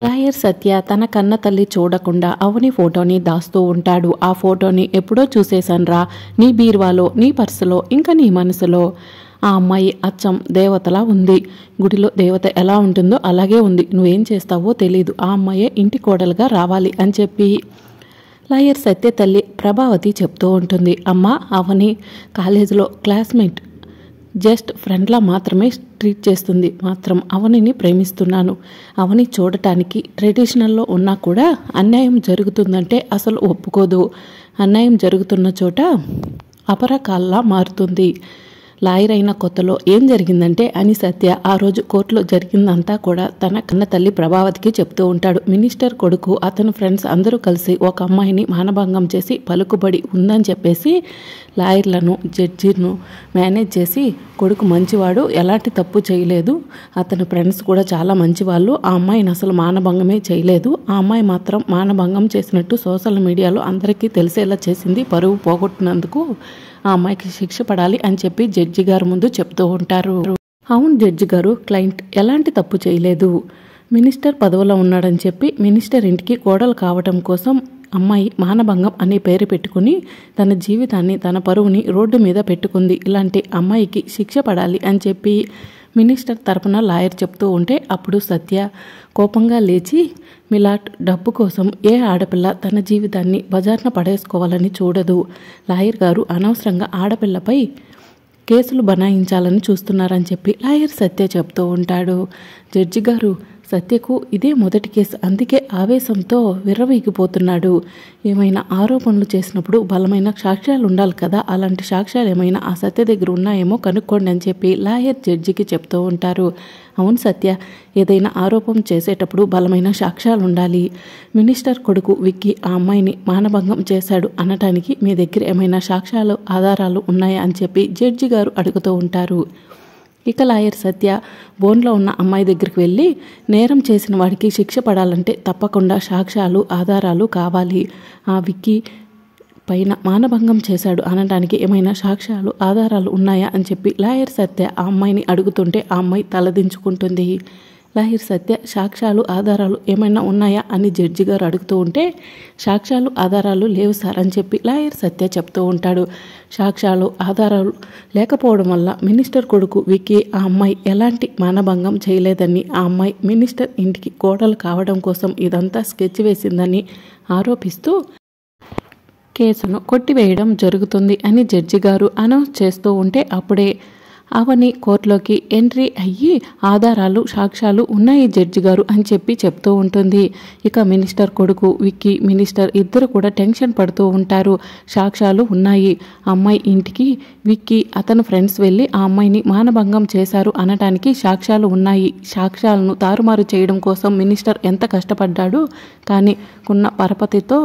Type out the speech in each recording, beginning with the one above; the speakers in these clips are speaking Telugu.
లాయర్ సత్య తన కన్న తల్లి చూడకుండా అవని ఫోటోని దాస్తూ ఉంటాడు. ఆ ఫోటోని ఎప్పుడో చూసేశాన్రా, నీ బీరువాలో, నీ పర్సులో, ఇంకా నీ మనసులో. ఆ అమ్మాయి అచ్చం దేవతలా ఉంది. గుడిలో దేవత ఎలా ఉంటుందో అలాగే ఉంది. నువ్వేం చేస్తావో తెలీదు. ఆ అమ్మాయే ఇంటి కోడలుగా రావాలి అని చెప్పి లాయర్ సత్య తల్లి ప్రభావతి చెప్తూ ఉంటుంది. అమ్మ, అవని కాలేజీలో క్లాస్మేట్, జస్ట్ ఫ్రెండ్లా మాత్రమే ట్రీట్ చేస్తుంది. మాత్రం అవనిని ప్రేమిస్తున్నాను. అవని చూడటానికి ట్రెడిషనల్లో ఉన్నా కూడా అన్యాయం జరుగుతుందంటే అసలు ఒప్పుకోదు. అన్యాయం జరుగుతున్న చోట అపరకాల్లా మారుతుంది. లాయర్ అయిన కొత్తలో ఏం జరిగిందంటే అని సత్య ఆ రోజు కోర్టులో జరిగిందంతా కూడా తన కన్న తల్లి ప్రభావతికి చెప్తూ ఉంటాడు. మినిస్టర్ కొడుకు, అతని ఫ్రెండ్స్ అందరూ కలిసి ఒక అమ్మాయిని మానభంగం చేసి పలుకుబడి ఉందని చెప్పేసి లాయర్లను, జడ్జిను మేనేజ్ చేసి, కొడుకు మంచివాడు, ఎలాంటి తప్పు చేయలేదు, అతని ఫ్రెండ్స్ కూడా చాలా మంచివాళ్ళు, ఆ అమ్మాయిని అసలు మానభంగమే చేయలేదు, ఆ అమ్మాయి మాత్రం మానభంగం చేసినట్టు సోషల్ మీడియాలో అందరికీ తెలిసేలా చేసింది, పరువు పోగొట్టినందుకు ఆ అమ్మాయికి శిక్ష పడాలి అని చెప్పి జడ్జి గారు ముందు చెప్తూ ఉంటారు. అవును జడ్జి గారు, క్లయింట్ ఎలాంటి తప్పు చేయలేదు, మినిస్టర్ పదవిలో ఉన్నాడని చెప్పి మినిస్టర్ ఇంటికి కోడలు కావటం కోసం అమ్మాయి మానభంగం అనే పేరు పెట్టుకుని తన జీవితాన్ని, తన పరువుని రోడ్డు మీద పెట్టుకుంది. ఇలాంటి అమ్మాయికి శిక్ష పడాలి అని చెప్పి మినిస్టర్ తరపున లాయర్ చెప్తూ ఉంటే అప్పుడు సత్య కోపంగా లేచి, మిలాట్ డబ్బు కోసం ఏ ఆడపిల్ల తన జీవితాన్ని బజార్న పడేసుకోవాలని చూడదు. లాయర్ గారు అనవసరంగా ఆడపిల్లపై కేసులు బనాయించాలని చూస్తున్నారని చెప్పి లాయర్ సత్య చెప్తూ ఉంటాడు. జడ్జి గారు, సత్యకు ఇదే మొదటి కేసు, అందుకే ఆవేశంతో విర్రవీగిపోతున్నాడు. ఏమైనా ఆరోపణలు చేసినప్పుడు బలమైన సాక్ష్యాలు ఉండాలి కదా, అలాంటి సాక్ష్యాలు ఏమైనా ఆ సత్య దగ్గర ఉన్నాయేమో కనుక్కోండి అని చెప్పి లాయర్ జడ్జికి చెప్తూ ఉంటారు. అవును సత్య, ఏదైనా ఆరోపణ చేసేటప్పుడు బలమైన సాక్ష్యాలు ఉండాలి. మినిస్టర్ కొడుకు విక్కీ ఆ అమ్మాయిని మానభంగం చేశాడు అనటానికి మీ దగ్గర ఏమైనా సాక్ష్యాలు, ఆధారాలు ఉన్నాయా అని చెప్పి జడ్జి గారు అడుగుతూ ఉంటారు. ఇక లాయర్ సత్య బోన్లో ఉన్న అమ్మాయి దగ్గరికి వెళ్ళి, నేరం చేసిన వాడికి శిక్ష పడాలంటే తప్పకుండా సాక్ష్యాలు, ఆధారాలు కావాలి. ఆ విక్కీ పైన మానభంగం చేశాడు అనడానికి ఏమైనా సాక్ష్యాలు, ఆధారాలు ఉన్నాయా అని చెప్పి లాయర్ సత్య ఆ అమ్మాయిని అడుగుతుంటే ఆ అమ్మాయి తలదించుకుంటుంది. లాయర్ సత్య సాక్ష్యాలు, ఆధారాలు ఏమైనా ఉన్నాయా అని జడ్జి గారు అడుగుతూ ఉంటే సాక్ష్యాలు, ఆధారాలు లేవు సార్ అని చెప్పి లాయర్ సత్య చెప్తూ ఉంటాడు. సాక్ష్యాలు, ఆధారాలు లేకపోవడం వల్ల మినిస్టర్ కొడుకు విక్కీ ఆ అమ్మాయి ఎలాంటి మానభంగం చేయలేదని, ఆ అమ్మాయి మినిస్టర్ ఇంటికి కోడలు కావడం కోసం ఇదంతా స్కెచ్ వేసిందని ఆరోపిస్తూ కేసును కొట్టివేయడం జరుగుతుంది అని జడ్జి గారు అనౌన్స్ చేస్తూ ఉంటే అప్పుడే అవని కోర్టులోకి ఎంట్రీ అయ్యి, ఆధారాలు, సాక్ష్యాలు ఉన్నాయి జడ్జి గారు అని చెప్పి చెప్తూ ఉంటుంది. ఇక మినిస్టర్ కొడుకు విక్కీ, మినిస్టర్ ఇద్దరు కూడా టెన్షన్ పడుతూ ఉంటారు. సాక్ష్యాలు ఉన్నాయి, అమ్మాయి ఇంటికి విక్కీ అతని ఫ్రెండ్స్ వెళ్ళి ఆ అమ్మాయిని మానభంగం చేశారు అనటానికి సాక్ష్యాలు ఉన్నాయి. సాక్ష్యాలను తారుమారు చేయడం కోసం మినిస్టర్ ఎంత కష్టపడ్డాడు, కానీ కొన్న పరపతితో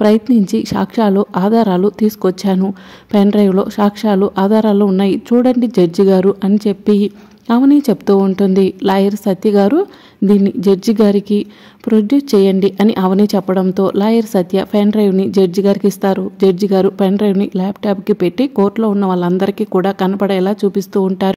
ప్రయత్నించి సాక్ష్యాలు, ఆధారాలు తీసుకొచ్చాను. పెన్ డ్రైవ్లో సాక్ష్యాలు, ఆధారాలు ఉన్నాయి, చూడండి జడ్జి గారు అని చెప్పి అవని చెప్తూ ఉంటుంది. లాయర్ సత్య గారు, దీన్ని జడ్జి గారికి ప్రొడ్యూస్ చేయండి అని అవని చెప్పడంతో లాయర్ సత్య పెన్ డ్రైవ్ని జడ్జి గారికి ఇస్తారు. జడ్జి గారు పెన్ డ్రైవ్ని ల్యాప్టాప్కి పెట్టి కోర్టులో ఉన్న వాళ్ళందరికీ కూడా కనపడేలా చూపిస్తూ ఉంటారు.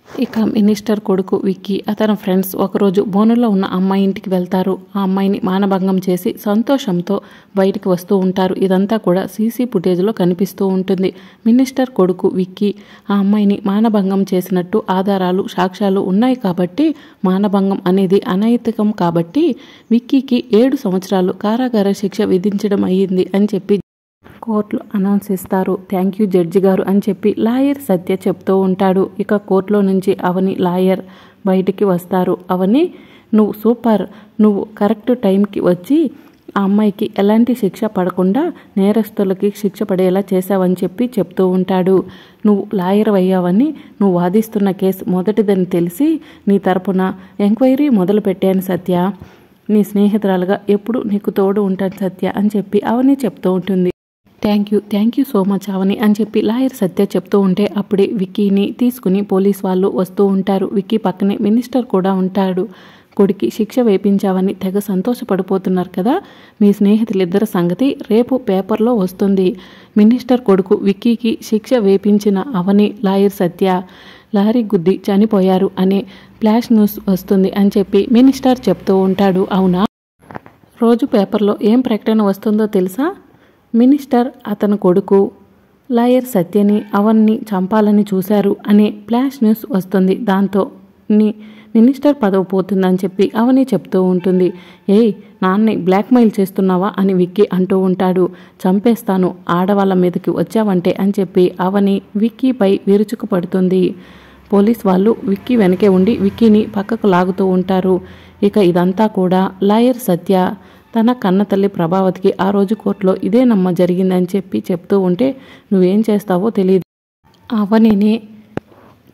ఇక మినిస్టర్ కొడుకు విక్కీ, అతని ఫ్రెండ్స్ ఒకరోజు బోనులో ఉన్న అమ్మాయి ఇంటికి వెళ్తారు. ఆ అమ్మాయిని మానభంగం చేసి సంతోషంతో బయటికి వస్తూ ఉంటారు. ఇదంతా కూడా సీసీ ఫుటేజ్లో కనిపిస్తూ ఉంటుంది. మినిస్టర్ కొడుకు విక్కీ ఆ అమ్మాయిని మానభంగం చేసినట్టు ఆధారాలు, సాక్ష్యాలు ఉన్నాయి కాబట్టి, మానభంగం అనేది అనైతికం కాబట్టి విక్కీకి 7 సంవత్సరాలు కారాగార శిక్ష విధించడం అయ్యింది అని చెప్పి కోర్టులో అనౌన్స్ ఇస్తారు. థ్యాంక్ యూ జడ్జి గారు అని చెప్పి లాయర్ సత్య చెప్తూ ఉంటాడు. ఇక కోర్టులో నుంచి అవని, లాయర్ బయటికి వస్తారు. అవని, నువ్వు సూపర్, నువ్వు కరెక్ట్ టైంకి వచ్చి ఆ అమ్మాయికి ఎలాంటి శిక్ష పడకుండా నేరస్తులకి శిక్ష పడేలా చేశావని చెప్పి చెప్తూ ఉంటాడు. నువ్వు లాయర్ అయ్యావని, నువ్వు వాదిస్తున్న కేసు మొదటిదని తెలిసి నీ తరపున ఎంక్వైరీ మొదలు పెట్టాను సత్య, నీ స్నేహితురాలుగా ఎప్పుడు నీకు తోడు ఉంటాను సత్య అని చెప్పి అవని చెప్తూ ఉంటుంది. థ్యాంక్ యూ సో మచ్ అవని అని చెప్పి లాయర్ సత్య చెప్తూ ఉంటే అప్పుడే విక్కీని తీసుకుని పోలీస్ వాళ్ళు వస్తూ ఉంటారు. విక్కీ పక్కనే మినిస్టర్ కూడా ఉంటాడు. కొడుకి శిక్ష వేపించావని తెగ సంతోషపడిపోతున్నారు కదా, మీ స్నేహితులిద్దరి సంగతి రేపు పేపర్లో వస్తుంది. మినిస్టర్ కొడుకు విక్కీకి శిక్ష వేపించిన అవని, లాయర్ సత్య లారీ గుద్ది చనిపోయారు అనే ఫ్లాష్ న్యూస్ వస్తుంది అని చెప్పి మినిస్టర్ చెప్తూ ఉంటాడు. అవునా? రోజు పేపర్లో ఏం ప్రకటన వస్తుందో తెలుసా? మినిస్టర్ అతని కొడుకు లాయర్ సత్యని అవన్ని చంపాలని చూశారు అనే ఫ్లాష్ న్యూస్ వస్తుంది. దాంతో మినిస్టర్ పదవి పోతుందని చెప్పి అవని చెప్తూ ఉంటుంది. ఏయ్, నాన్ని బ్లాక్మెయిల్ చేస్తున్నావా అని విక్కీ అంటూ ఉంటాడు. చంపేస్తాను ఆడవాళ్ళ మీదకి వచ్చావంటే అని చెప్పి అవని విక్కీపై విరుచుకు పడుతుంది. పోలీస్ వాళ్ళు విక్కీ వెనకే ఉండి విక్కీని పక్కకు లాగుతూ ఉంటారు. ఇక ఇదంతా కూడా లాయర్ సత్య తన కన్నతల్లి ప్రభావతికి ఆ రోజు కోర్టులో ఇదేనమ్మ జరిగిందని చెప్పి చెప్తూ ఉంటే నువ్వేం చేస్తావో తెలియదు. అవనినే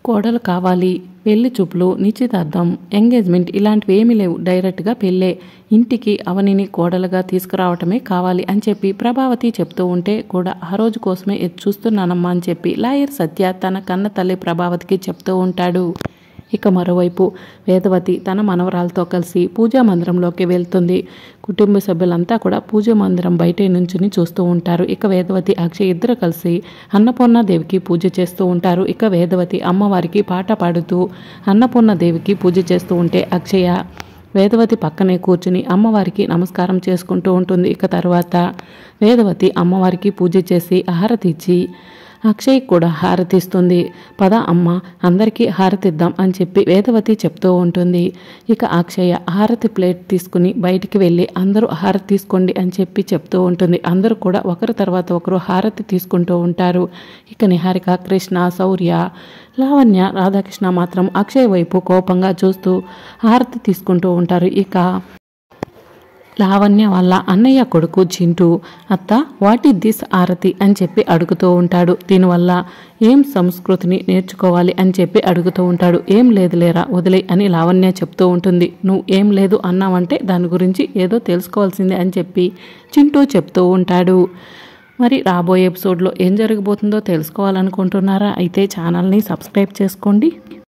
కోడలు కావాలి, పెళ్లి చూపులు, నిశ్చితార్థం, ఎంగేజ్మెంట్ ఇలాంటివి ఏమీ లేవు, డైరెక్ట్గా పెళ్ళే, ఇంటికి అవనిని కోడలుగా తీసుకురావటమే కావాలి అని చెప్పి ప్రభావతి చెప్తూ ఉంటే కూడా ఆ రోజు కోసమే చూస్తున్నానమ్మా అని చెప్పి లాయర్ సత్య తన కన్న తల్లి ప్రభావతికి చెప్తూ ఉంటాడు. ఇక మరోవైపు వేదవతి తన మనవరాలతో కలిసి పూజా మందిరంలోకి వెళ్తుంది. కుటుంబ సభ్యులంతా కూడా పూజా మందిరం బయటే నుంచుని చూస్తూ ఉంటారు. ఇక వేదవతి అక్షయ్ ఇద్దరు కలిసి అన్నపూర్ణాదేవికి పూజ చేస్తూ ఉంటారు. ఇక వేదవతి అమ్మవారికి పాట పాడుతూ అన్నపూర్ణాదేవికి పూజ చేస్తూ ఉంటే అక్షయ వేదవతి పక్కనే కూర్చుని అమ్మవారికి నమస్కారం చేసుకుంటూ ఉంటుంది. ఇక తర్వాత వేదవతి అమ్మవారికి పూజ చేసి హారతి ఇచ్చి అక్షయ్ కూడా హారతిస్తుంది. పద అమ్మ అందరికీ హారతిద్దాం అని చెప్పి వేదవతి చెప్తూ ఉంటుంది. ఇక అక్షయ హారతి ప్లేట్ తీసుకుని బయటికి వెళ్ళి అందరూ హారతి తీసుకోండి అని చెప్పి చెప్తూ ఉంటుంది. అందరూ కూడా ఒకరి తర్వాత ఒకరు హారతి తీసుకుంటూ ఉంటారు. ఇక నిహారిక, కృష్ణ, శౌర్య, లావణ్య, రాధాకృష్ణ మాత్రం అక్షయ్ వైపు కోపంగా చూస్తూ హారతి తీసుకుంటూ ఉంటారు. ఇక లావణ్య వాళ్ళ అన్నయ్య కొడుకు చింటూ అత్త వాట్ ఈజ్ దిస్ ఆరతి అని చెప్పి అడుగుతూ ఉంటాడు. దీనివల్ల ఏం సంస్కృతిని నేర్చుకోవాలి అని చెప్పి అడుగుతూ ఉంటాడు. ఏం లేదు లేరా వదిలే అని లావణ్య చెప్తూ ఉంటుంది. నువ్వు ఏం లేదు అన్నావంటే దాని గురించి ఏదో తెలుసుకోవాల్సిందే అని చెప్పి చింటూ చెప్తూ ఉంటాడు. మరి రాబోయే ఎపిసోడ్లో ఏం జరగబోతుందో తెలుసుకోవాలనుకుంటున్నారా? అయితే ఛానల్ని సబ్స్క్రైబ్ చేసుకోండి.